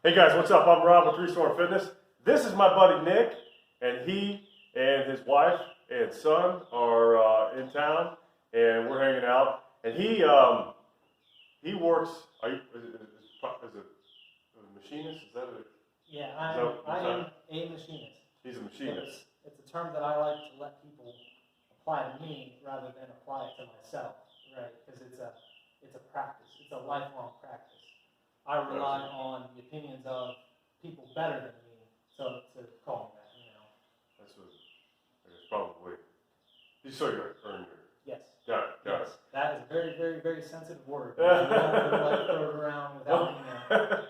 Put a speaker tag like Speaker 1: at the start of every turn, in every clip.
Speaker 1: Hey guys, what's up? I'm Rob with Restore Fitness. This is my buddy Nick, and he and his wife and son are in town, and we're hanging out. And he works. Is it a machinist? Is that a?
Speaker 2: Yeah, I am a machinist.
Speaker 1: He's a machinist.
Speaker 2: It's a term that I like to let people apply to me rather than apply it to myself, right? Because it's a practice. It's a lifelong practice. I rely on the opinions of people better than me to call me that, you know.
Speaker 1: That's what it's probably. You so you earned your.
Speaker 2: Yes.
Speaker 1: Got it.
Speaker 2: That is a very, very, very sensitive word. You don't like throw it around without yeah.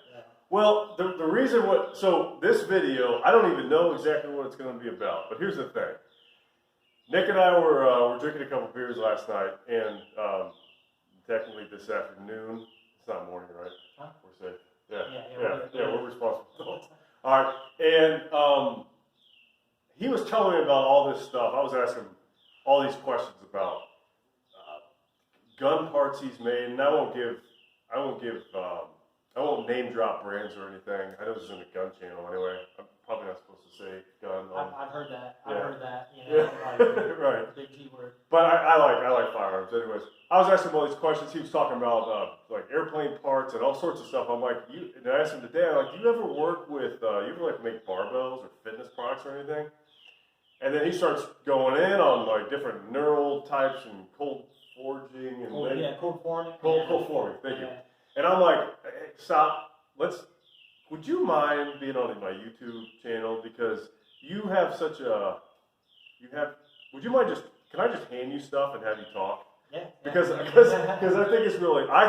Speaker 1: Well, the reason so this video, I don't even know exactly what it's going to be about, but here's the thing. Nick and I were drinking a couple beers last night, and technically this afternoon. It's not morning, right?
Speaker 2: Huh?
Speaker 1: We're safe. Yeah, we're responsible. All right, and he was telling me about all this stuff. I was asking all these questions about gun parts he's made, and I won't name drop brands or anything. I know this isn't a gun channel anyway. I'm probably not supposed to say gun.
Speaker 2: I've heard that.
Speaker 1: Yeah.
Speaker 2: I've heard that. You know, like,
Speaker 1: right.
Speaker 2: Big G word.
Speaker 1: But I like firearms. Anyways, I was asking him all these questions. He was talking about like airplane parts and all sorts of stuff. I'm like, and I asked him today, I'm like, do you ever work with? You ever like make barbells or fitness products or anything? And then he starts going in on like different knurl types and cold forging and
Speaker 2: cold forming.
Speaker 1: Cold forming. Thank you. And I'm like, hey, stop. Would you mind being on my YouTube channel, because you have would you mind can I just hand you stuff and have you talk?
Speaker 2: Yeah.
Speaker 1: Because I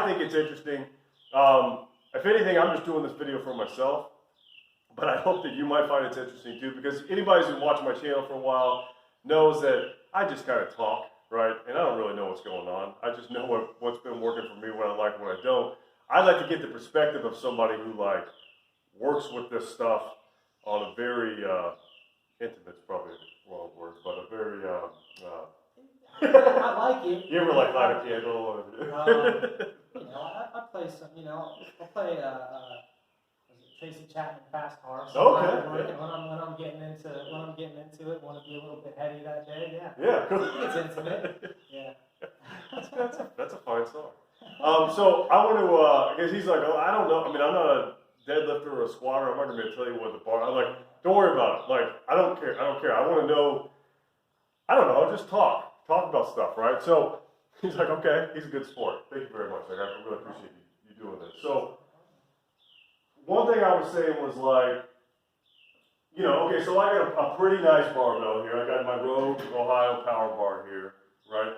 Speaker 1: think it's interesting. If anything, I'm just doing this video for myself, but I hope that you might find it interesting too, because anybody who's been watching my channel for a while knows that I just kind of talk, right? And I don't really know what's going on. I just know what's been working for me, what I like, what I don't. I'd like to get the perspective of somebody who like works with this stuff on a very intimate's probably the wrong word, but a very
Speaker 2: I like it.
Speaker 1: You ever like light a candle?
Speaker 2: I play some. I play Tracy Chapman fast cars.
Speaker 1: Okay.
Speaker 2: When I'm getting into it, want to be a little bit heady that day. Yeah.
Speaker 1: Yeah, cool.
Speaker 2: It's intimate. Yeah.
Speaker 1: That's a fine song. So I want to, because he's like, oh, I don't know. I mean, I'm not a deadlifter or a squatter. I'm not going to be able to tell you what the bar. I'm like, don't worry about it. Like, I don't care. I want to know. I don't know. Just talk about stuff, right? So he's like, okay. He's a good sport. Thank you very much. Like, I really appreciate you doing this. So one thing I was saying was like, okay, so I got a pretty nice barbell here. I got my Rogue Ohio Power Bar here, right?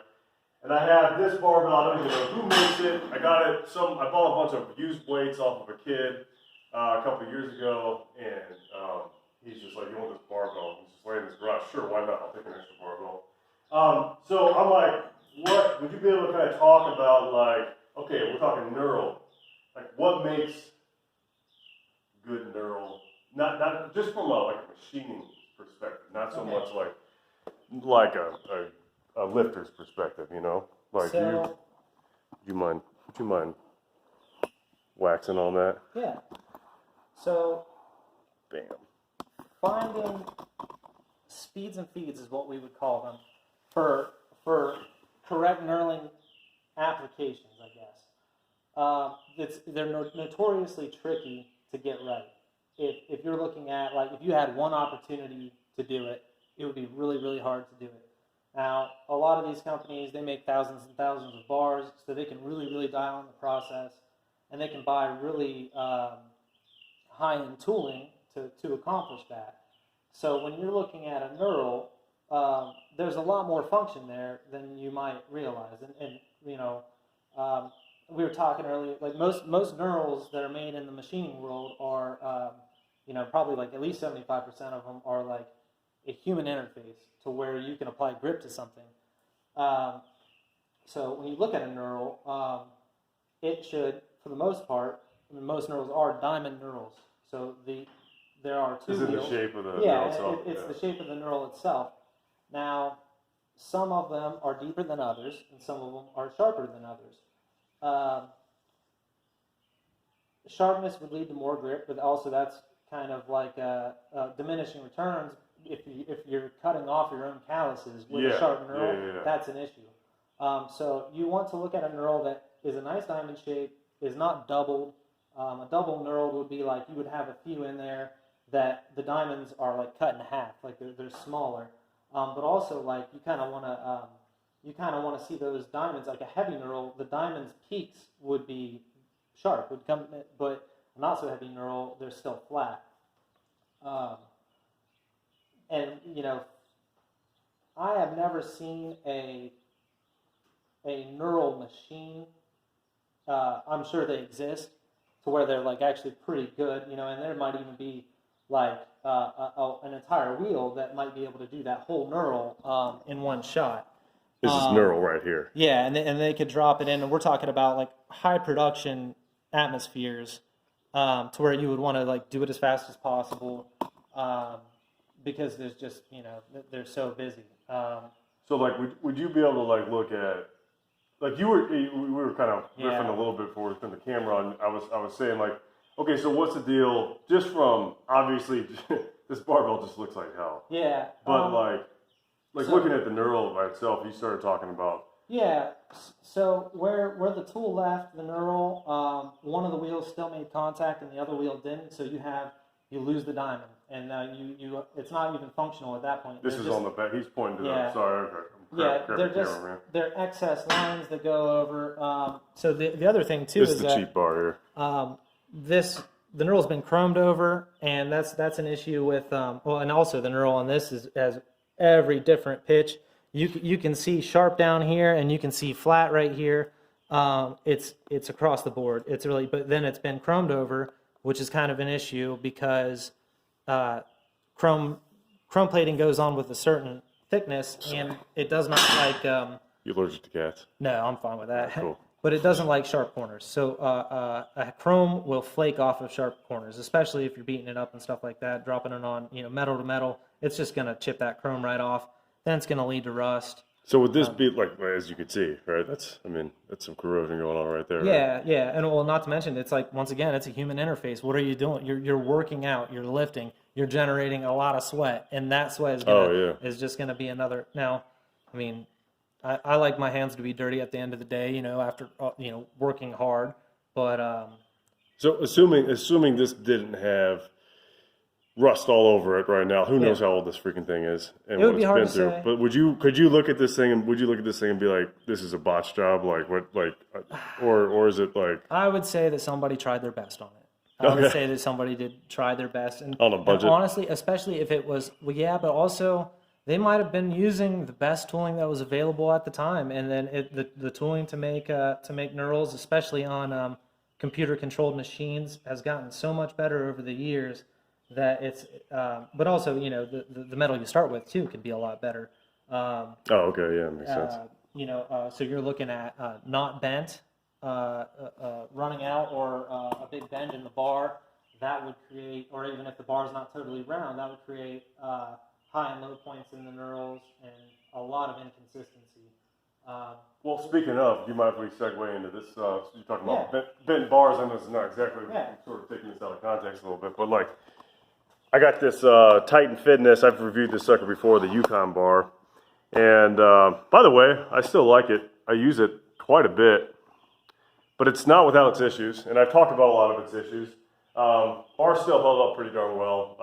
Speaker 1: And I have this barbell. I don't even know who makes it. I bought a bunch of used weights off of a kid a couple of years ago, and he's just like, you want this barbell? He's just laying in his garage. Sure, why not? I'll take an extra barbell. So I'm like, what would you be able to kind of talk about? Like, okay, we're talking knurl. Like, what makes good knurl? Not just from a machining perspective, not so much like a lifter's perspective, Like,
Speaker 2: So,
Speaker 1: would you mind waxing on that?
Speaker 2: Yeah. So,
Speaker 1: Bam.
Speaker 2: finding speeds and feeds is what we would call them for correct knurling applications, I guess. They're notoriously tricky to get right. If you're looking at, if you had one opportunity to do it, it would be really, really hard to do it. Now, a lot of these companies, they make thousands and thousands of bars, so they can really, really dial in the process, and they can buy really high-end tooling to accomplish that. So when you're looking at a knurl, there's a lot more function there than you might realize. And we were talking earlier, like most knurls that are made in the machining world are, probably like at least 75% of them are like a human interface to where you can apply grip to something. So when you look at a knurl, it should, for the most part, most knurls are diamond knurls. So there are two
Speaker 1: Is it
Speaker 2: wheels.
Speaker 1: the shape of the knurl itself?
Speaker 2: It's the shape of the knurl itself. Now, some of them are deeper than others, and some of them are sharper than others. sharpness would lead to more grip, but also that's kind of like diminishing returns. If you're cutting off your own calluses with a sharp knurl, that's an issue. So you want to look at a knurl that is a nice diamond shape, is not doubled. A double knurl would be like you would have a few in there that the diamonds are like cut in half, like they're smaller. But also like you kind of want to see those diamonds like a heavy knurl. The diamonds peaks would be sharp, would come, but a not so heavy knurl, they're still flat. And you know, I have never seen a knurl machine. I'm sure they exist to where they're like actually pretty good, you know, and there might even be like an entire wheel that might be able to do that whole knurl in one shot.
Speaker 1: This is knurl right here.
Speaker 2: Yeah, and they could drop it in, and we're talking about like high production atmospheres to where you would want to like do it as fast as possible because there's just, you know, they're so busy.
Speaker 1: So like, would you be able to like look at, like we were kind of riffing a little bit before we put the camera on. I was saying like, okay, so what's the deal? Just from obviously, this barbell just looks like hell.
Speaker 2: Yeah.
Speaker 1: But so, looking at the knurl by itself, you started talking about.
Speaker 2: Yeah. So where the tool left the knurl, one of the wheels still made contact and the other wheel didn't. So you lose the diamond, and it's not even functional at that point.
Speaker 1: This is on the back. He's pointing to that. Sorry.
Speaker 2: They're excess lines that go over. So the other thing too
Speaker 1: is the cheap bar here.
Speaker 2: The knurl's been chromed over, and that's an issue with and also the knurl on this has every different pitch. You can see sharp down here, and you can see flat right here. It's across the board. It's really, but then it's been chromed over, which is kind of an issue because chrome plating goes on with a certain thickness, and it does not like.
Speaker 1: You allergic to cats?
Speaker 2: No, I'm fine with that.
Speaker 1: Cool.
Speaker 2: But it doesn't like sharp corners. So a chrome will flake off of sharp corners, especially if you're beating it up and stuff like that, dropping it on metal to metal. It's just going to chip that chrome right off. Then it's going to lead to rust.
Speaker 1: So would this be like, as you can see, right? That's some corrosion going on right there.
Speaker 2: Yeah,
Speaker 1: right?
Speaker 2: yeah. And well, not to mention, it's like, once again, it's a human interface. What are you doing? You're working out, you're lifting, you're generating a lot of sweat, and that sweat is just going to be another. Now, I mean, I like my hands to be dirty at the end of the day, after working hard. But
Speaker 1: so assuming this didn't have rust all over it right now, who knows how old this freaking thing is and
Speaker 2: it would
Speaker 1: what
Speaker 2: be
Speaker 1: it's
Speaker 2: hard
Speaker 1: been
Speaker 2: to
Speaker 1: through.
Speaker 2: say.
Speaker 1: But could you look at this thing and be like, this is a botch job, or is it like?
Speaker 2: I would say that somebody tried their best on it. I would say that somebody did try their best, and
Speaker 1: on a budget.
Speaker 2: And honestly, especially if it was, but also they might have been using the best tooling that was available at the time, and then the tooling to make knurls, especially on computer-controlled machines, has gotten so much better over the years that it's. But also, the metal you start with too could be a lot better.
Speaker 1: Okay, yeah, makes sense.
Speaker 2: So you're looking at not bent, running out, or a big bend in the bar. That would create, or even if the bar is not totally round, that would create high and low points in the knurls and a lot of inconsistency.
Speaker 1: Well, speaking of, do you mind if we segue into this? You're talking about bent bars. I know it's not exactly. I'm sort of taking this out of context a little bit, but like, I got this Titan Fitness. I've reviewed this sucker before, the Yukon bar. And by the way, I still like it. I use it quite a bit, but it's not without its issues. And I've talked about a lot of its issues. Bar still held up pretty darn well.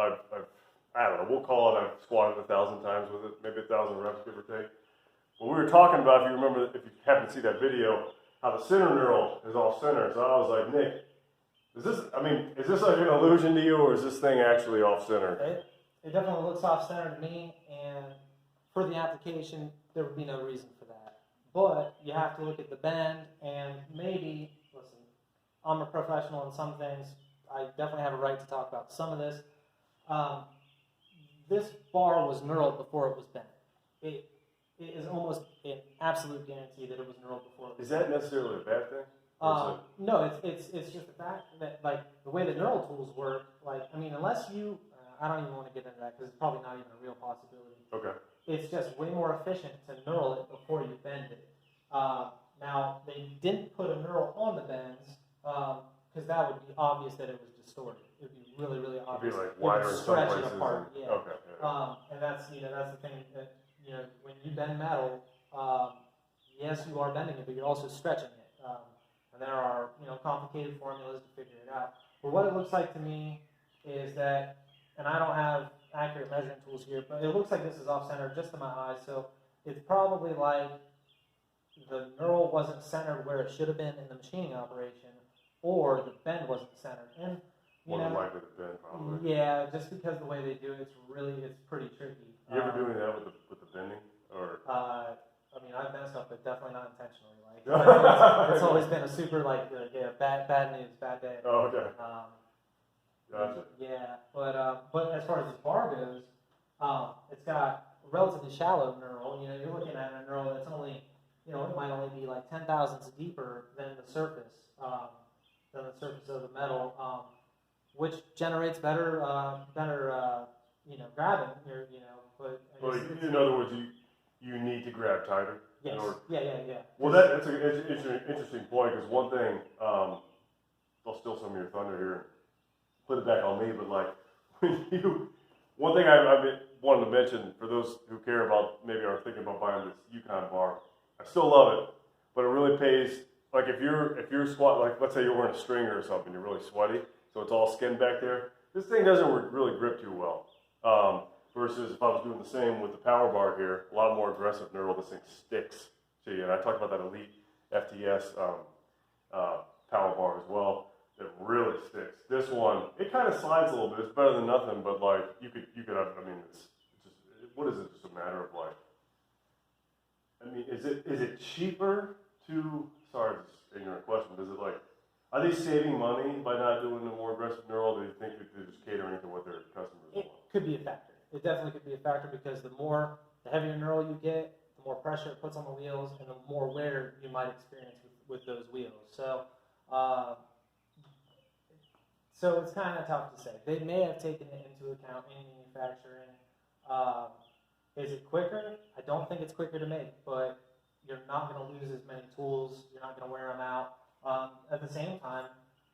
Speaker 1: I don't know, we'll call it, I've squatted 1,000 times with it, maybe 1,000 reps, give or take. But we were talking about, if you happen to see that video, how the center knurl is off center. So I was like, Nick, is this like an illusion to you, or is this thing actually off center?
Speaker 2: It definitely looks off center to me, and for the application, there would be no reason for that. But you have to look at the bend, and maybe, listen, I'm a professional in some things. I definitely have a right to talk about some of this. This bar was knurled before it was bent. It is almost an absolute guarantee that it was knurled before it was
Speaker 1: bent. Is that necessarily a bad thing?
Speaker 2: No, it's just the fact that, like, the way the knurl tools work, unless you, I don't even want to get into that because it's probably not even a real possibility.
Speaker 1: Okay.
Speaker 2: It's just way more efficient to knurl it before you bend it. Now, they didn't put a knurl on the bends, because that would be obvious that it was distorted. It would be really, really obvious.
Speaker 1: It'd be like wider in some places.
Speaker 2: Apart. Yeah.
Speaker 1: Okay. Yeah.
Speaker 2: And that's that's the thing that when you bend metal, yes, you are bending it, but you're also stretching it. And there are complicated formulas to figure it out. But what it looks like to me is that, and I don't have accurate measuring tools here, but it looks like this is off-center just to my eyes. So it's probably like the knurl wasn't centered where it should have been in the machining operation, or the bend wasn't centered. And
Speaker 1: more than likely the bend, probably.
Speaker 2: Yeah, just because the way they do it, it's pretty tricky.
Speaker 1: You ever doing that with the bending, or?
Speaker 2: I mean, I've messed up, but definitely not intentionally. Like it's always been a super bad news, bad day.
Speaker 1: Oh, okay. Gotcha.
Speaker 2: Yeah, but as far as this bar goes, it's got a relatively shallow knurl. You're looking at a knurl that's only, it might only be like 10 thousandths deeper than the surface of the metal, which generates better grabbing. But
Speaker 1: in other words, you need to grab tighter.
Speaker 2: Yes. Yeah.
Speaker 1: Well, that's an interesting point, because one thing, I'll steal some of your thunder here and put it back on me, but like one thing I wanted to mention for those who care about, maybe are thinking about buying this Yukon bar, I still love it, but it really pays. Like if you're squat, like let's say you're wearing a stringer or something, you're really sweaty, so it's all skin back there. This thing doesn't really grip too well. Versus if I was doing the same with the power bar here, a lot more aggressive knurl, this thing sticks to you. And I talked about that Elite FTS power bar as well. It really sticks. This one, it kind of slides a little bit. It's better than nothing, but like you could have. I mean, it's just, what is it? Just a matter of like. I mean, is it cheaper to? Sorry, it's an ignorant question. But is it like, are they saving money by not doing the more aggressive knurl? Or do you think that they're just catering to what their customers want?
Speaker 2: It could be a factor. It definitely could be a factor, because the heavier knurl you get, the more pressure it puts on the wheels, and the more wear you might experience with those wheels. So it's kind of tough to say. They may have taken it into account in manufacturing. Is it quicker? I don't think it's quicker to make, but you're not going to lose as many tools. You're not going to wear them out. At the same time,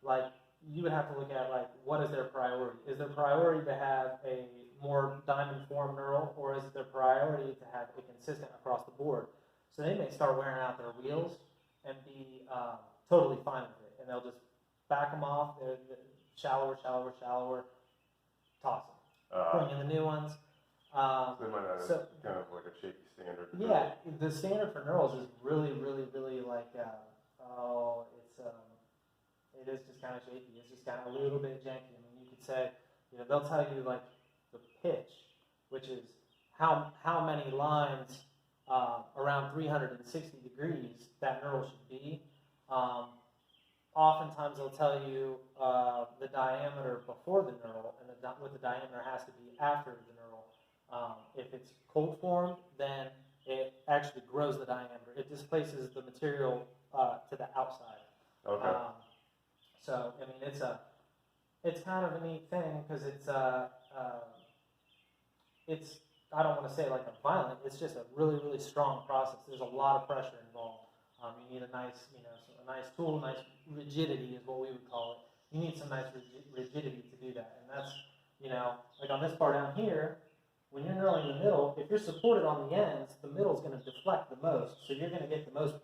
Speaker 2: like, you would have to look at, like, what is their priority? Is their priority to have a more diamond form knurl, or is it their priority to have it consistent across the board? So they may start wearing out their wheels and be totally fine with it, and they'll just back them off, shallower, toss them, bring in the new ones.
Speaker 1: So they might have kind of like a shaky standard.
Speaker 2: Yeah, the standard for knurls is really like, it is just kind of shaky. It's just kind of a little bit janky. I mean, you could say, they'll tell you like the pitch, which is how many lines around 360 degrees that knurl should be. Oftentimes they'll tell you the diameter before the knurl, and what the diameter has to be after the knurl. If it's cold formed, then it actually grows the diameter. It displaces the material to the outside.
Speaker 1: Okay.
Speaker 2: So I mean, it's kind of a neat thing, because it's I don't want to say like a violent. It's just a really strong process. There's a lot of pressure involved. You need a nice tool, nice rigidity is what we would call it. You need some nice rigidity to do that, and that's like on this bar down here. When you're knurling the middle, if you're supported on the ends, the middle is going to deflect the most, so you're going to get the most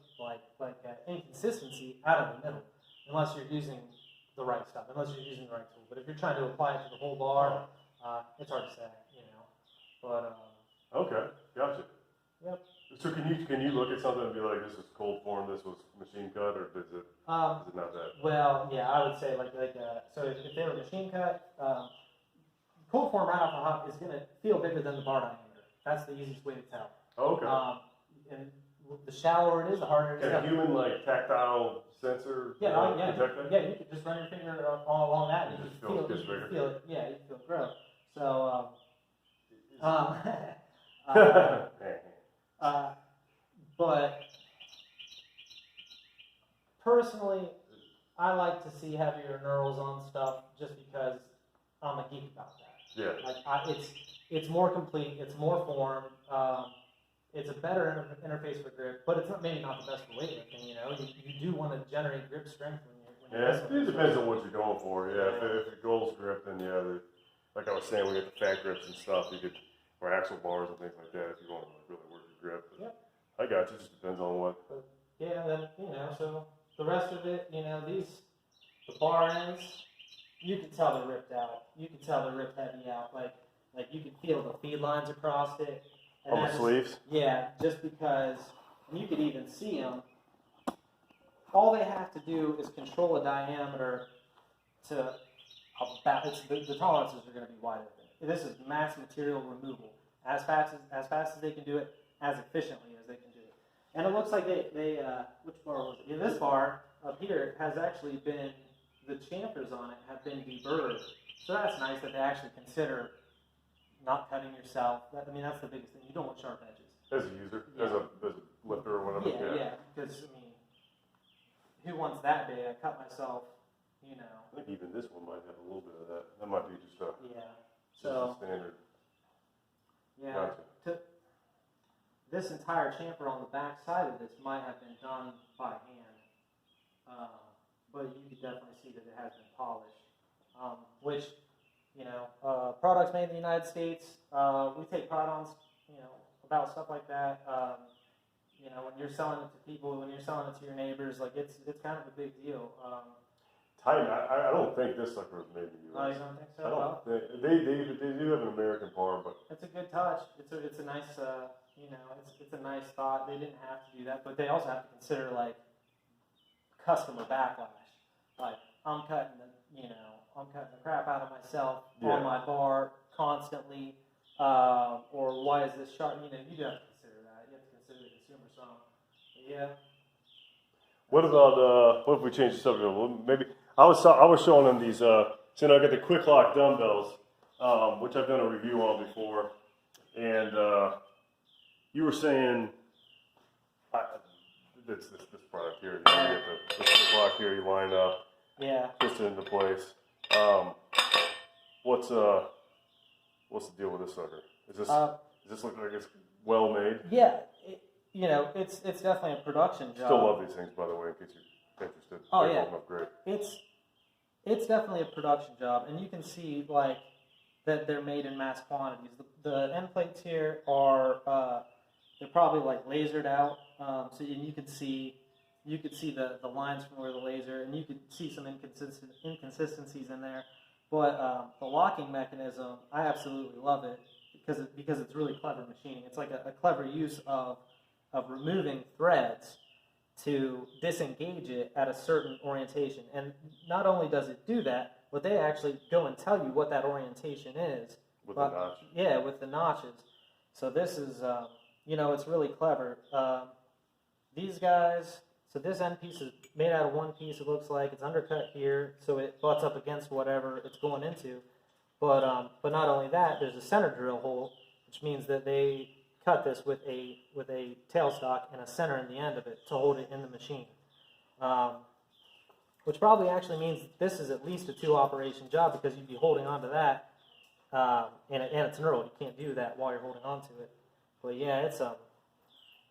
Speaker 2: inconsistency out of the middle, unless you're using the right stuff, unless you're using the right tool. But if you're trying to apply it to the whole bar, it's hard to say, But
Speaker 1: okay, gotcha.
Speaker 2: Yep.
Speaker 1: So can you look at something and be like, this is cold form, this was machine cut, or is it not that?
Speaker 2: Well, yeah, I would say so if they were machine cut. Cold form right off the hop is going to feel bigger than the bar diameter. That's the easiest way to tell.
Speaker 1: Oh, okay.
Speaker 2: And the shallower it is, the harder it is.
Speaker 1: Can a human tactile sensor detect that?
Speaker 2: Yeah, you could just run your finger all along that, and you
Speaker 1: just feel it.
Speaker 2: Yeah, you feel it grow. So, but personally, I like to see heavier knurls on stuff just because I'm a geek about that.
Speaker 1: Yeah.
Speaker 2: Like it's more complete. It's more formed. It's a better interface for grip, but it's maybe not the best for weightlifting. You do want to generate grip strength when
Speaker 1: Yeah, it depends on what you're going for. Yeah, if your goal's grip, then yeah, like I was saying, we got the fat grips and stuff. You could, or axle bars and things like that if you want to really work your grip. But
Speaker 2: yep.
Speaker 1: I got you. It just depends on what.
Speaker 2: But, yeah, and then so the rest of it, the bar ends, you can tell they're ripped out. You can tell they're ripped heavy out. Like you can feel the feed lines across it. And
Speaker 1: On the sleeves?
Speaker 2: Yeah, just because, and you could even see them. All they have to do is control a diameter to about, the tolerances are going to be wide open. This is mass material removal. As fast as they can do it, as efficiently as they can do it. And it looks like they which bar was it? Yeah, this bar up here has actually been, the chamfers on it have been deburred. So that's nice that they actually consider not cutting yourself. That's the biggest thing. You don't want sharp edges.
Speaker 1: As a user, as a lifter or whatever.
Speaker 2: Yeah, because, who wants that day? I cut myself,
Speaker 1: I think even this one might have a little bit of that. That might be just a,
Speaker 2: so,
Speaker 1: just a standard.
Speaker 2: Yeah.
Speaker 1: Gotcha.
Speaker 2: This entire chamfer on the back side of this might have been done by hand. But you could definitely see that it has been polished. Which, products made in the United States, we take pride on, about stuff like that. When you're selling it to people, when you're selling it to your neighbors, it's kind of a big deal.
Speaker 1: Titan, I don't think this sucker was made in the U.S.
Speaker 2: Oh, you don't think so?
Speaker 1: I don't think, they do have an American bar, but
Speaker 2: it's a good touch. It's a nice, it's a nice thought. They didn't have to do that, but they also have to consider customer backlash. I'm cutting the crap out of myself on my bar constantly, or why is this sharp? You do have to consider that. You have to consider the consumer some. Yeah.
Speaker 1: What about what if we change the subject? Well, maybe I was showing them these. I got the Quicklocks dumbbells, which I've done a review on before, and you were saying this product here. You get the Quicklocks here. You line up.
Speaker 2: Yeah.
Speaker 1: Puts it into place. What's the deal with this sucker? Does this look like it's well made?
Speaker 2: Yeah. It's definitely a production job.
Speaker 1: Still love these things, by the way, in case you're interested.
Speaker 2: Oh,
Speaker 1: They're
Speaker 2: yeah.
Speaker 1: holding up great.
Speaker 2: It's definitely a production job, and you can see that they're made in mass quantities. The end plates here are they're probably lasered out, so you could see the lines from where the laser, and you could see some inconsistencies in there. But the locking mechanism, I absolutely love it because it's really clever machining. It's like a clever use of removing threads to disengage it at a certain orientation. And not only does it do that, but they actually go and tell you what that orientation is.
Speaker 1: With the notches.
Speaker 2: Yeah, with the notches. So this is, it's really clever. These guys, so this end piece is made out of one piece, it looks like. It's undercut here, so it butts up against whatever it's going into. But not only that, there's a center drill hole, which means that they cut this with a tailstock and a center in the end of it to hold it in the machine. Which probably actually means this is at least a 2-operation job because you'd be holding onto that, and it's knurled. You can't do that while you're holding onto it. But yeah, it's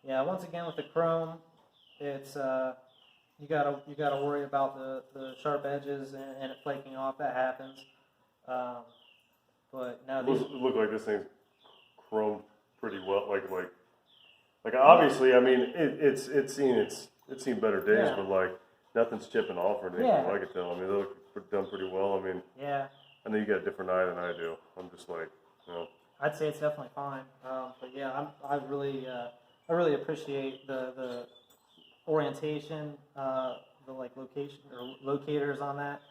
Speaker 2: once again with the chrome, it's you gotta worry about the sharp edges and it flaking off. That happens. But now these
Speaker 1: look like this thing's chromed pretty well. Like obviously, it's seen better days, but nothing's chipping off or anything. I can tell. They look done pretty well.
Speaker 2: yeah.
Speaker 1: I know you got a different eye than I do. I'm just
Speaker 2: I'd say it's definitely fine. But yeah, I really appreciate the orientation, the location or locators on that,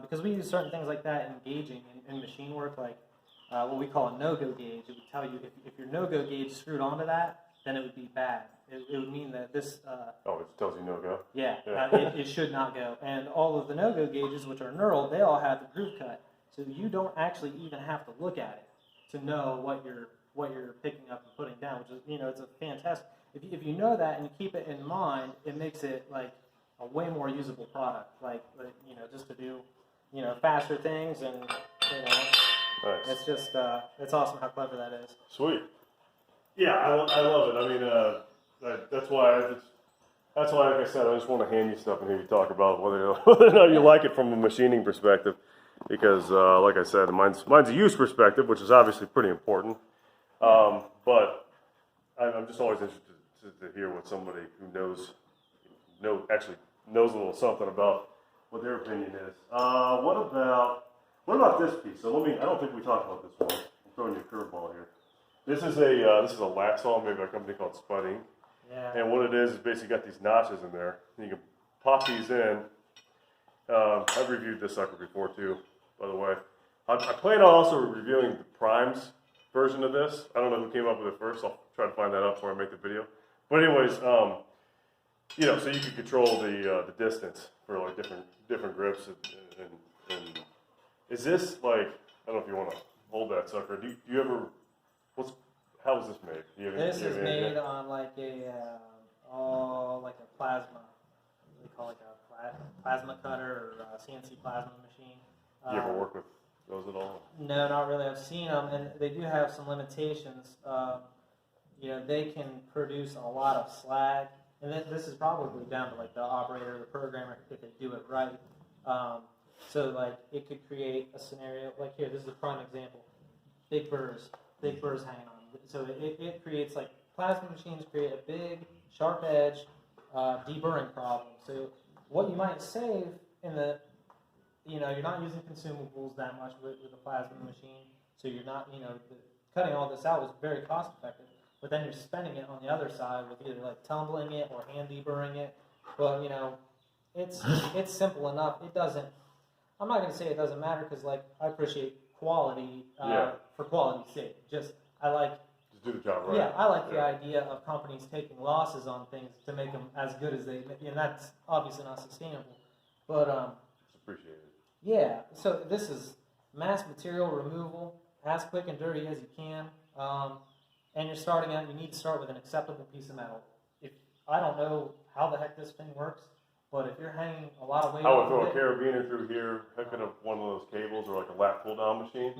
Speaker 2: because we use certain things like that in gauging in machine work, what we call a no-go gauge. It would tell you if your no-go gauge screwed onto that, then it would be bad. It would mean that this...
Speaker 1: it tells you no-go?
Speaker 2: Yeah, it should not go. And all of the no-go gauges, which are knurled, they all have the groove cut. So you don't actually even have to look at it to know what you're picking up and putting down, which is, it's a fantastic... If you know that and you keep it in mind, it makes it a way more usable product. Just to do, faster things and,
Speaker 1: Nice.
Speaker 2: It's just, it's awesome how clever that is.
Speaker 1: Sweet. Yeah, I love it. That's why That's why, like I said, I just want to hand you stuff and hear you talk about whether or not you like it from a machining perspective. Because, like I said, mine's a use perspective, which is obviously pretty important. But I'm just always interested to hear what somebody who actually knows a little something about what their opinion is. What about this piece? So I don't think we talked about this one. I'm throwing you a curveball here. This is a lat saw made by a company called Spud Inc.
Speaker 2: Yeah.
Speaker 1: And what it is basically got these notches in there. And you can pop these in. I've reviewed this sucker before too, by the way. I plan on also reviewing the Primes version of this. I don't know who came up with it first. I'll try to find that out before I make the video. But anyways, so you can control the distance for like different grips and is this like, I don't know if you want to hold that sucker. Do you ever? How is this made?
Speaker 2: This is made on like a plasma. We call it a plasma cutter or a CNC plasma machine.
Speaker 1: You ever work with those at all?
Speaker 2: No, not really. I've seen them, and they do have some limitations. They can produce a lot of slag, and this is probably down to like the operator or the programmer if they do it right. So like it could create a scenario like here. This is a prime example. Big burrs hanging on. So it creates like plasma machines create a big sharp edge deburring problem. So what you might save in the you're not using consumables that much with a plasma machine. So you're not cutting all this out was very cost effective. But then you're spending it on the other side with either like tumbling it or hand deburring it. Well, it's simple enough. It doesn't. I'm not going to say it doesn't matter because like I appreciate quality for quality's sake. Just
Speaker 1: do the job right.
Speaker 2: Yeah, I like the idea of companies taking losses on things to make them as good as they, and that's obviously not sustainable. But
Speaker 1: it's appreciated.
Speaker 2: Yeah, so this is mass material removal, as quick and dirty as you can. And you're starting out, you need to start with an acceptable piece of metal. I don't know how the heck this thing works, but if you're hanging a lot of weight,
Speaker 1: I would throw a carabiner through here, hook it up one of those cables or like a lat pull down machine,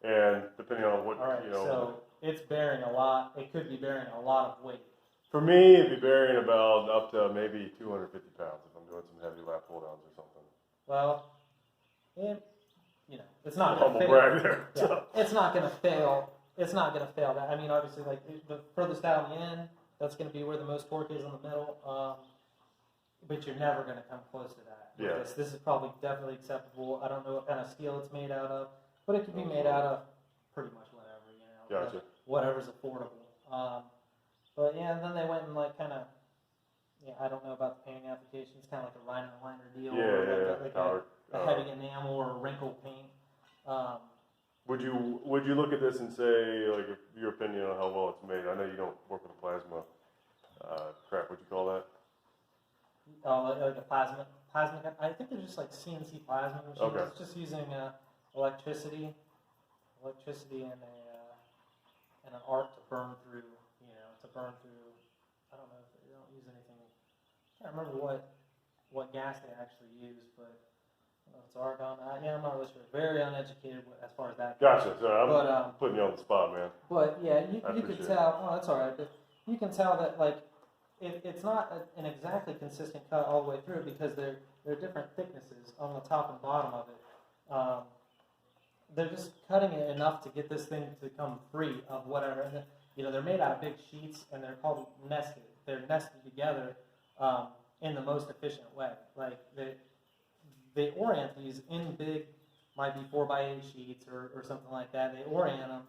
Speaker 1: and depending on what
Speaker 2: So it's bearing a lot. It could be bearing a lot of weight.
Speaker 1: For me, it'd be bearing about up to maybe 250 pounds if I'm doing some heavy lat pull downs or something.
Speaker 2: Well, it's not going to fail.
Speaker 1: Brag there.
Speaker 2: Yeah, it's not going to fail. It's not going to fail. That I mean, obviously, like the furthest out on the end, that's going to be where the most torque is in the middle. But you're never going to come close to that.
Speaker 1: Yeah.
Speaker 2: This is probably definitely acceptable. I don't know what kind of steel it's made out of, but it could be made out of pretty much whatever,
Speaker 1: Gotcha.
Speaker 2: Whatever's affordable. But yeah, and then they went and like kind of, I don't know about the painting applications, kind of like a liner deal, or a heavy enamel or a wrinkle paint.
Speaker 1: Would you look at this and say like your opinion on how well it's made? I know you don't work with a plasma crap. Would you call that?
Speaker 2: Oh, like a plasma. I think they're just like CNC plasma machines.
Speaker 1: Okay.
Speaker 2: It's just using electricity and an arc to burn through. I don't know if they don't use anything. I can't remember what gas they actually use, but I don't know if it's argon. I'm not really sure. Very uneducated as far as that.
Speaker 1: Gotcha. Sorry, I'm putting you on the spot, man.
Speaker 2: But yeah, you can tell. Oh, that's all right. But you can tell that like it's not an exactly consistent cut all the way through because there are different thicknesses on the top and bottom of it. They're just cutting it enough to get this thing to come free of whatever. And they're made out of big sheets and they're called nested. They're nested together in the most efficient way. Like they orient these in big, might be 4x8 sheets or something like that. They orient them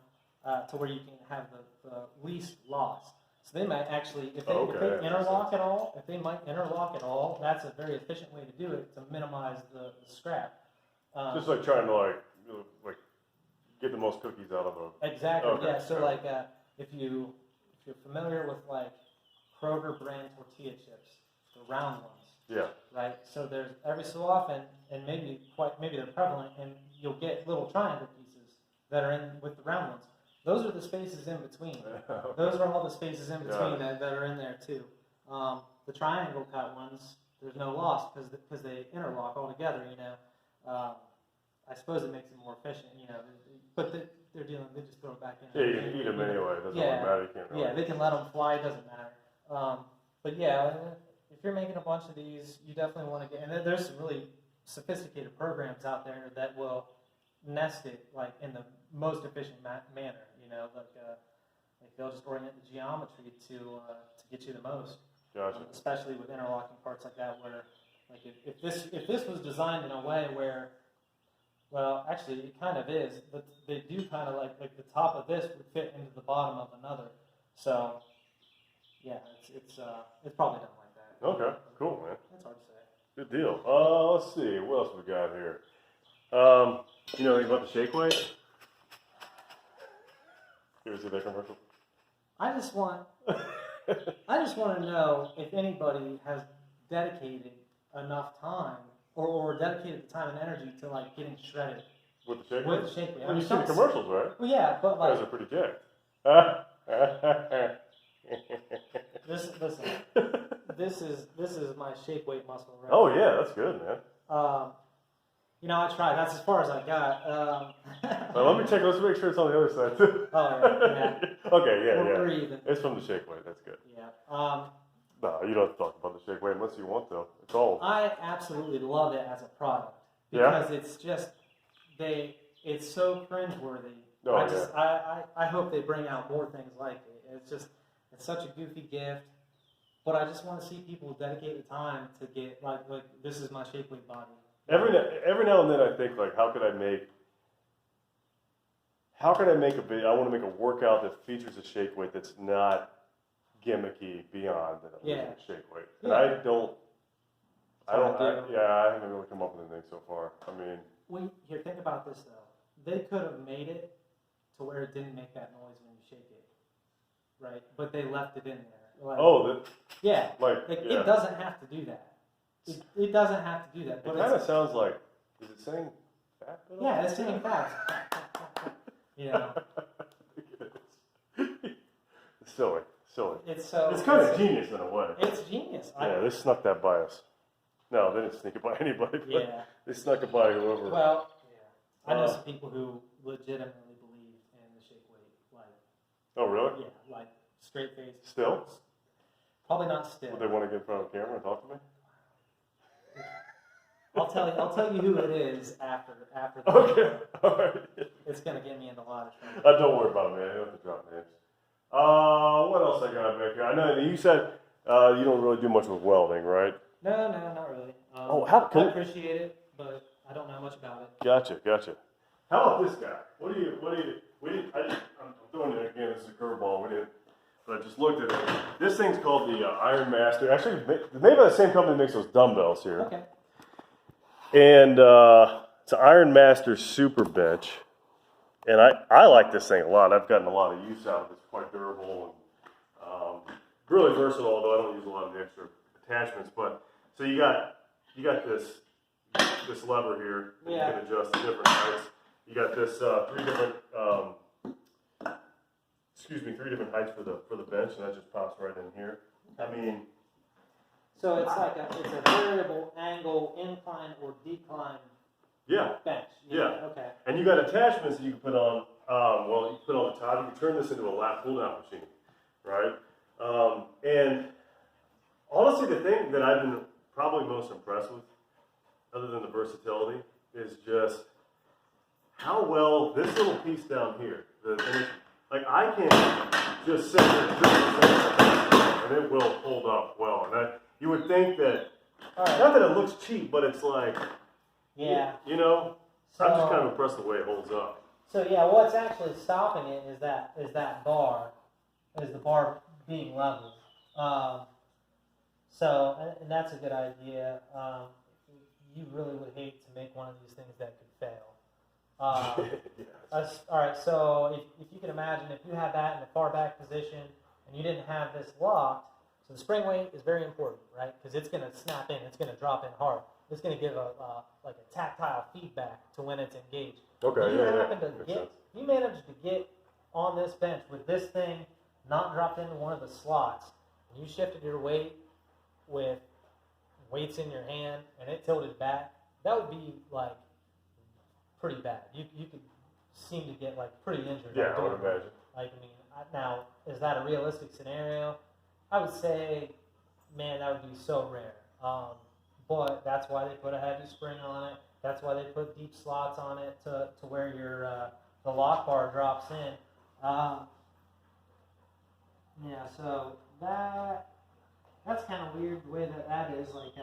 Speaker 2: to where you can have the least loss. So they might actually, if they interlock at all, that's a very efficient way to do it to minimize the scrap.
Speaker 1: Just like trying to like get the most cookies out of them.
Speaker 2: Exactly. Okay. Yeah. So like if you're familiar with like Kroger brand tortilla chips, the round ones.
Speaker 1: Yeah.
Speaker 2: Right. So there's every so often, and maybe they're prevalent, and you'll get little triangle pieces that are in with the round ones. Those are the spaces in between. Okay. Those are all the spaces in between that are in there too. The triangle cut ones, there's no loss because they interlock all together. I suppose it makes it more efficient. But they just throw it back in.
Speaker 1: Yeah, you can eat them anyway. It doesn't really matter. You can't really.
Speaker 2: Yeah, they can let them fly. It doesn't matter. But yeah, if you're making a bunch of these, you definitely want to get. And then there's some really sophisticated programs out there that will nest it like in the most efficient manner. You know, like they'll just orient the geometry to get you the most.
Speaker 1: Gotcha.
Speaker 2: Especially with interlocking parts like that, where like if this was designed in a way where, well, actually it kind of is, but they do kind of like the top of this would fit into the bottom of another. So yeah, it's probably done like that.
Speaker 1: Okay, cool, man.
Speaker 2: That's hard to say.
Speaker 1: Good deal. Let's see, what else we got here? You know anything about the shake weight? You ever see that commercial?
Speaker 2: I just want to know if anybody has dedicated enough time or dedicated the time and energy to like getting shredded
Speaker 1: with the shake
Speaker 2: with
Speaker 1: weight?
Speaker 2: the shake weight.
Speaker 1: Well, you've seen the commercials, right?
Speaker 2: Well, yeah, but
Speaker 1: You
Speaker 2: like
Speaker 1: guys are pretty jacked.
Speaker 2: this is my shake weight muscle, right?
Speaker 1: Oh yeah, that's good, man.
Speaker 2: You know, I tried. That's as far as I got.
Speaker 1: Well, let me check. Let's make sure it's on the other side too.
Speaker 2: Oh yeah.
Speaker 1: Okay, yeah.
Speaker 2: We're even.
Speaker 1: It's from the shake weight. That's good.
Speaker 2: Yeah.
Speaker 1: No, you don't have to talk about the shake weight unless you want to. It's all.
Speaker 2: I absolutely love it as a product because it's just it's so cringeworthy.
Speaker 1: Oh,
Speaker 2: I hope they bring out more things like it. It's such a goofy gift, but I just want to see people dedicate the time to get like this is my shake weight body.
Speaker 1: Every now and then I think like how could I make a video? I want to make a workout that features a shake weight that's not gimmicky beyond that I'm using a shake weight. And I haven't really come up with anything so far. I mean,
Speaker 2: here, think about this though. They could have made it to where it didn't make that noise when you shake it, right? But they left it in there. Like, it doesn't have to do that. It doesn't have to do that. But
Speaker 1: it kind of sounds like, is it saying fat?
Speaker 2: Yeah, it's saying fat. You know.
Speaker 1: It's silly.
Speaker 2: It's
Speaker 1: kind of genius in a way.
Speaker 2: It's genius.
Speaker 1: Yeah, they snuck that by us. No, they didn't sneak it by anybody. But they snuck it by whoever.
Speaker 2: Well, yeah. I know some people who legitimately believe in the shake weight. Like.
Speaker 1: Oh, really?
Speaker 2: Yeah, like straight face.
Speaker 1: Still?
Speaker 2: Probably not still.
Speaker 1: Would they want to get in front of the camera and talk to me?
Speaker 2: I'll tell you who it is after the
Speaker 1: Okay, all right.
Speaker 2: It's gonna get me in a lot of trouble.
Speaker 1: Don't worry about it, man. You don't have to drop names. What else I got back here? I know you said you don't really do much with welding, right?
Speaker 2: No, not really. I appreciate it, but I don't know much about it.
Speaker 1: Gotcha. How about this guy? What do you? I'm throwing it again. This is a curveball. But I just looked at it. This thing's called the Ironmaster. Actually, made by the same company that makes those dumbbells here.
Speaker 2: Okay.
Speaker 1: And it's an Ironmaster Super Bench. And I like this thing a lot. I've gotten a lot of use out of it. It's quite durable and really versatile, although I don't use a lot of the extra attachments. But so you got this lever here that you can adjust to different heights. You got this three different heights for the bench, and that just pops right in here. I mean,
Speaker 2: so it's a variable angle incline or decline bench. Okay.
Speaker 1: And you got attachments that you can put on. You can put on the top. You can turn this into a lat pull-down machine, right? And honestly, the thing that I've been probably most impressed with, other than the versatility, is just how well this little piece down here, I can just sit there and it will hold up well. And you would think that, not that it looks cheap, but it's like, I'm just kind of impressed the way it holds up.
Speaker 2: So what's actually stopping it is that bar, is the bar being leveled. And that's a good idea. You really would hate to make one of these things that could fail. All right, so if you can imagine, if you had that in the far back position and you didn't have this locked, so the spring weight is very important, right? Because it's going to snap in, it's going to drop in hard. It's going to give a tactile feedback to when it's engaged.
Speaker 1: Okay,
Speaker 2: You managed to get on this bench with this thing not dropped into one of the slots, and you shifted your weight with weights in your hand, and it tilted back. That would be like pretty bad. You could seem to get like pretty injured.
Speaker 1: Yeah, I would imagine.
Speaker 2: Now, is that a realistic scenario? I would say man, that would be so rare. But that's why they put a heavy spring on it. That's why they put deep slots on it to where your the lock bar drops in. Yeah, so that's kind of weird the way that is. Like,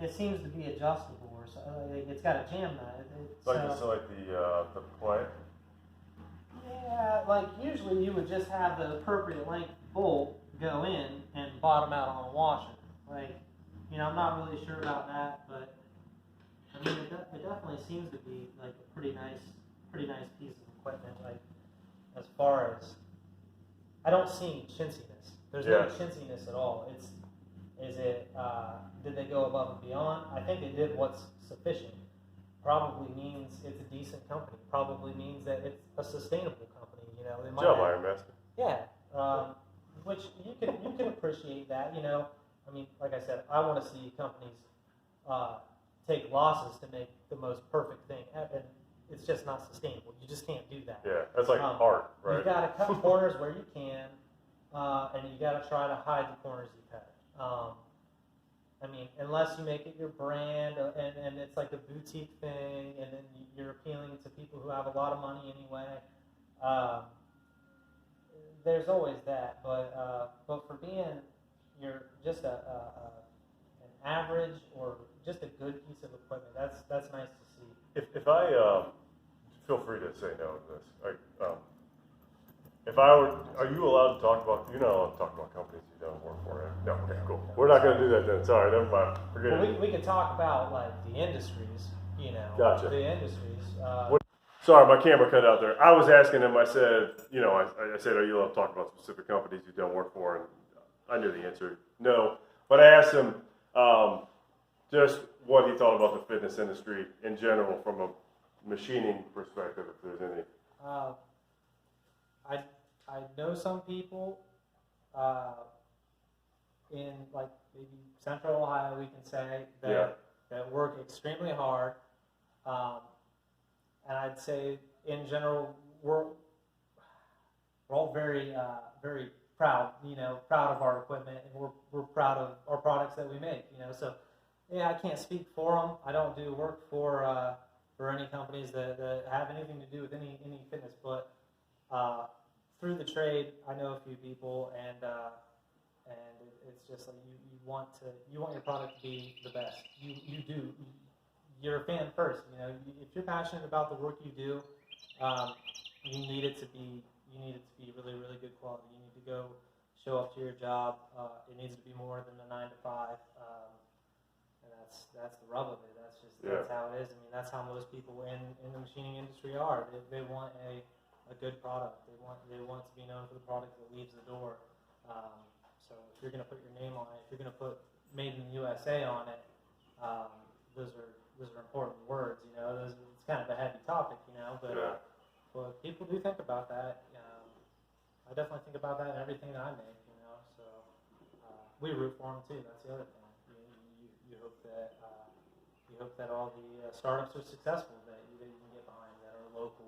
Speaker 2: it seems to be adjustable, or so. It's got a jam nut.
Speaker 1: Like the play.
Speaker 2: Yeah, like usually you would just have the appropriate length bolt go in and bottom out on a washer. Like, I'm not really sure about that, but I mean, it definitely seems to be like a pretty nice piece of equipment. Like, as far as I don't see any chintziness. There's no chintziness at all. Did they go above and beyond? I think they did what's sufficient. Probably means it's a decent company. Probably means that it's a sustainable company. They might
Speaker 1: Job, Ironmaster.
Speaker 2: Yeah, which you can appreciate that. I mean, like I said, I want to see companies take losses to make the most perfect thing, and it's just not sustainable. You just can't do that.
Speaker 1: Yeah, that's like art, right?
Speaker 2: You got to cut corners where you can, and you got to try to hide the corners you cut. I mean, unless you make it your brand, and it's like a boutique thing, and then you're appealing to people who have a lot of money anyway. There's always that, but for being you're just an average or just a good piece of equipment, that's nice to see.
Speaker 1: If I feel free to say no to this. If I were, are you allowed to talk about? You're not allowed to talk about companies you don't work for, right? No, okay, cool. We're not going to do that then. Sorry, never mind. Forget it.
Speaker 2: We could talk about like the industries,
Speaker 1: Gotcha.
Speaker 2: The industries.
Speaker 1: Sorry, my camera cut out there. I was asking him. I said, I said, are you allowed to talk about specific companies you don't work for? And I knew the answer, no. But I asked him just what he thought about the fitness industry in general from a machining perspective, if there's any.
Speaker 2: I know some people in like maybe Central Ohio, we can say that work extremely hard, and I'd say in general we're all very very proud, proud of our equipment, and we're proud of our products that we make, So I can't speak for them. I don't do work for any companies that have anything to do with any fitness, but through the trade, I know a few people, and it's just like you want your product to be the best. You do. You're a fan first. If you're passionate about the work you do, you need it to be really, really good quality. You need to go show up to your job. It needs to be more than the 9 to 5, and that's the rub of it. That's how it is. I mean, that's how most people in the machining industry are. They want a good product. They want to be known for the product that leaves the door. So if you're going to put your name on it, if you're going to put "Made in the USA" on it, those are important words. It's kind of a heavy topic, but people do think about that. I definitely think about that in everything that I make. So we root for them too. That's the other thing. You hope that all the startups are successful that you can get behind that are local.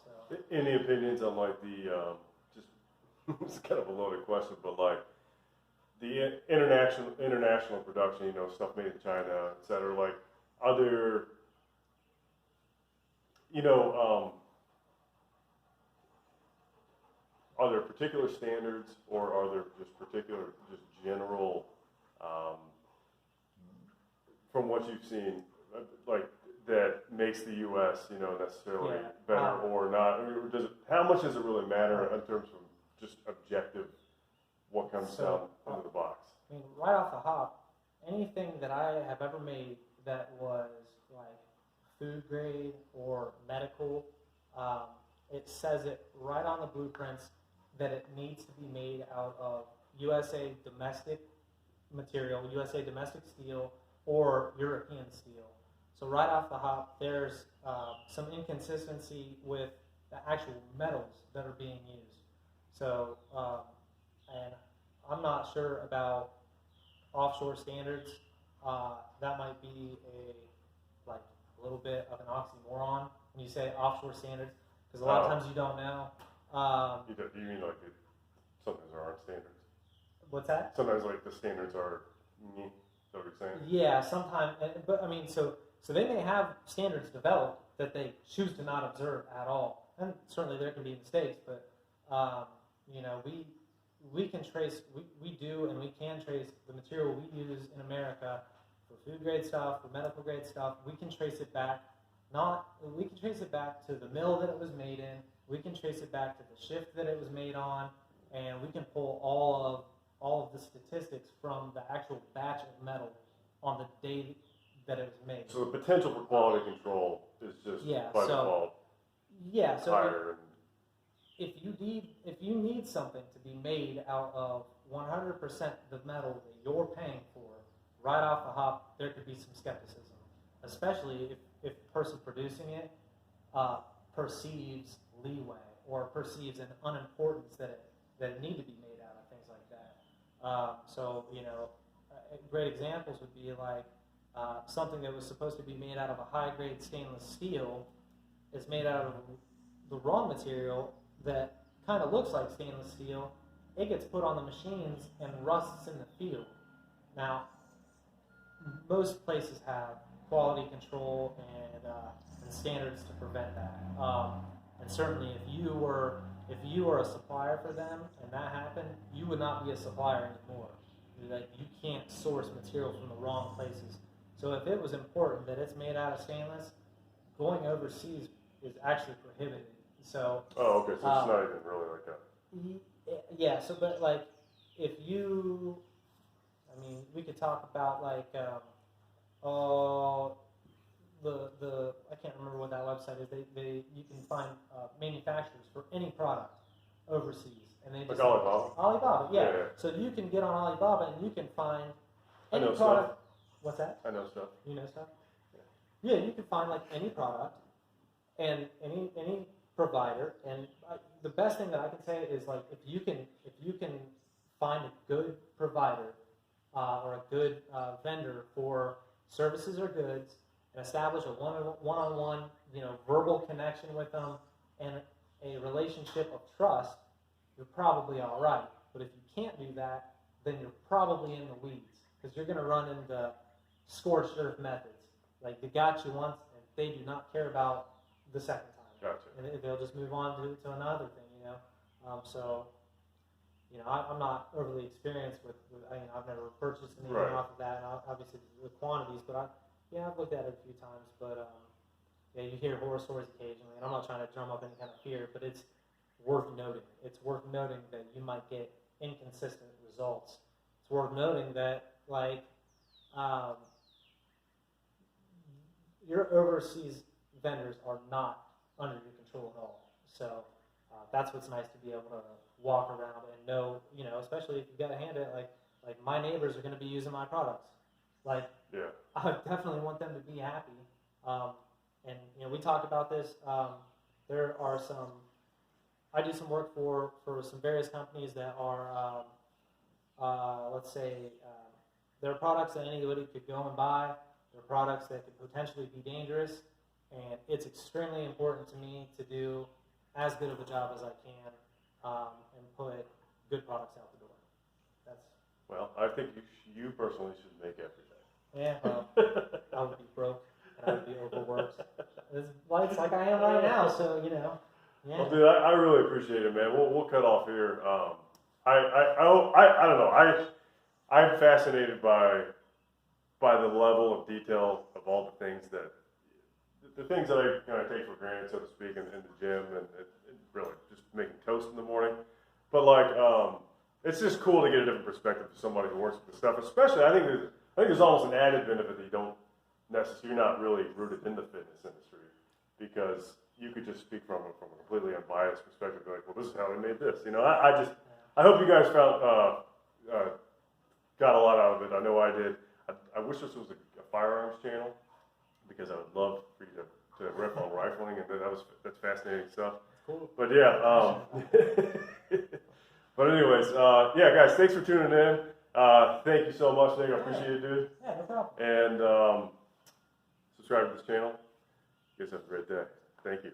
Speaker 2: So.
Speaker 1: Any opinions on like the just it's kind of a loaded question, but like the international production, stuff made in China, et cetera. Like, are there, are there particular standards, or are there just general, from what you've seen, like, that makes the U.S., necessarily better or not? I mean, how much does it really matter in terms of just objective, what comes down into the box?
Speaker 2: I mean, right off the hop, anything that I have ever made that was like food grade or medical, it says it right on the blueprints that it needs to be made out of USA domestic material, USA domestic steel, or European steel. So right off the hop, there's some inconsistency with the actual metals that are being used. So, and I'm not sure about offshore standards. That might be a little bit of an oxymoron when you say offshore standards, because a lot of times you don't know.
Speaker 1: You mean like something there aren't standards?
Speaker 2: What's that?
Speaker 1: Sometimes like the standards are, is that what you're saying?
Speaker 2: Yeah, sometimes, but I mean, so they may have standards developed that they choose to not observe at all, and certainly there can be mistakes. But you know, we can trace, we do, and we can trace the material we use in America for food grade stuff, for medical grade stuff. We can trace it back. We can trace it back to the mill that it was made in. We can trace it back to the shift that it was made on, and we can pull all of the statistics from the actual batch of metal on the day that it was made.
Speaker 1: So the potential for quality control is just by default higher.
Speaker 2: If you need something to be made out of 100% the metal that you're paying for right off the hop, there could be some skepticism, especially if the person producing it perceives leeway or perceives an unimportance that it need to be made out of, things like that. So, you know, great examples would be like something that was supposed to be made out of a high-grade stainless steel is made out of the raw material that kind of looks like stainless steel. It gets put on the machines and rusts in the field. Now, most places have quality control and standards to prevent that. And certainly, if you were a supplier for them and that happened, you would not be a supplier anymore. Like, you can't source material from the wrong places. So if it was important that it's made out of stainless, going overseas is actually prohibited. So.
Speaker 1: Oh, okay. So it's not even really like that.
Speaker 2: Yeah. So, but like, if you, I mean, we could talk about like, the I can't remember what that website is. You can find manufacturers for any product overseas, and they just
Speaker 1: like Alibaba.
Speaker 2: Alibaba, yeah.
Speaker 1: Yeah.
Speaker 2: So you can get on Alibaba and you can find any product.
Speaker 1: Stuff.
Speaker 2: What's that?
Speaker 1: I know stuff.
Speaker 2: You know stuff? Yeah, you can find like any product and any provider, and the best thing that I can say is like if you can find a good provider or a good vendor for services or goods and establish a one-on-one, you know, verbal connection with them and a relationship of trust, you're probably all right. But if you can't do that, then you're probably in the weeds because you're going to run into scorched earth methods. Like, they got you once and they do not care about the second time.
Speaker 1: Gotcha.
Speaker 2: And they'll just move on to another thing, you know. So, you know, I'm not overly experienced with I've never purchased anything off of that, and obviously the quantities, but I've looked at it a few times. But yeah, you hear horror stories occasionally, and I'm not trying to drum up any kind of fear, but it's worth noting. It's worth noting that you might get inconsistent results. It's worth noting that, like, your overseas vendors are not under your control at all. So that's what's nice to be able to walk around and know, you know, especially if you've got a hand at it, like my neighbors are going to be using my products. Like,
Speaker 1: yeah.
Speaker 2: I definitely want them to be happy. And, you know, we talked about this. There are I do some work for some various companies that are, let's say, there are products that anybody could go and buy. There are products that could potentially be dangerous. And it's extremely important to me to do as good of a job as I can and put good products out the door.
Speaker 1: Well, I think you personally should make every day.
Speaker 2: Yeah, well, I would be broke and I would be overworked. It's like I am right now, so, you know. Yeah.
Speaker 1: Well, dude, I really appreciate it, man. We'll cut off here. I don't know. I'm fascinated by the level of detail of all the things that I kind of take for granted, so to speak, in the gym and really just making toast in the morning. But like, it's just cool to get a different perspective from somebody who works with this stuff. Especially, I think there's almost an added benefit that you're not really rooted in the fitness industry, because you could just speak from a completely unbiased perspective, like, well, this is how we made this. You know, I hope you guys got a lot out of it. I know I did. I wish this was a firearms channel, because I would love for you to riff on rifling, and that's fascinating stuff.
Speaker 2: Cool.
Speaker 1: But yeah, but anyways, yeah, guys, thanks for tuning in. Thank you so much, Nick. I appreciate it, dude.
Speaker 2: Yeah, no problem.
Speaker 1: And subscribe to this channel. You guys have a great day. Thank you.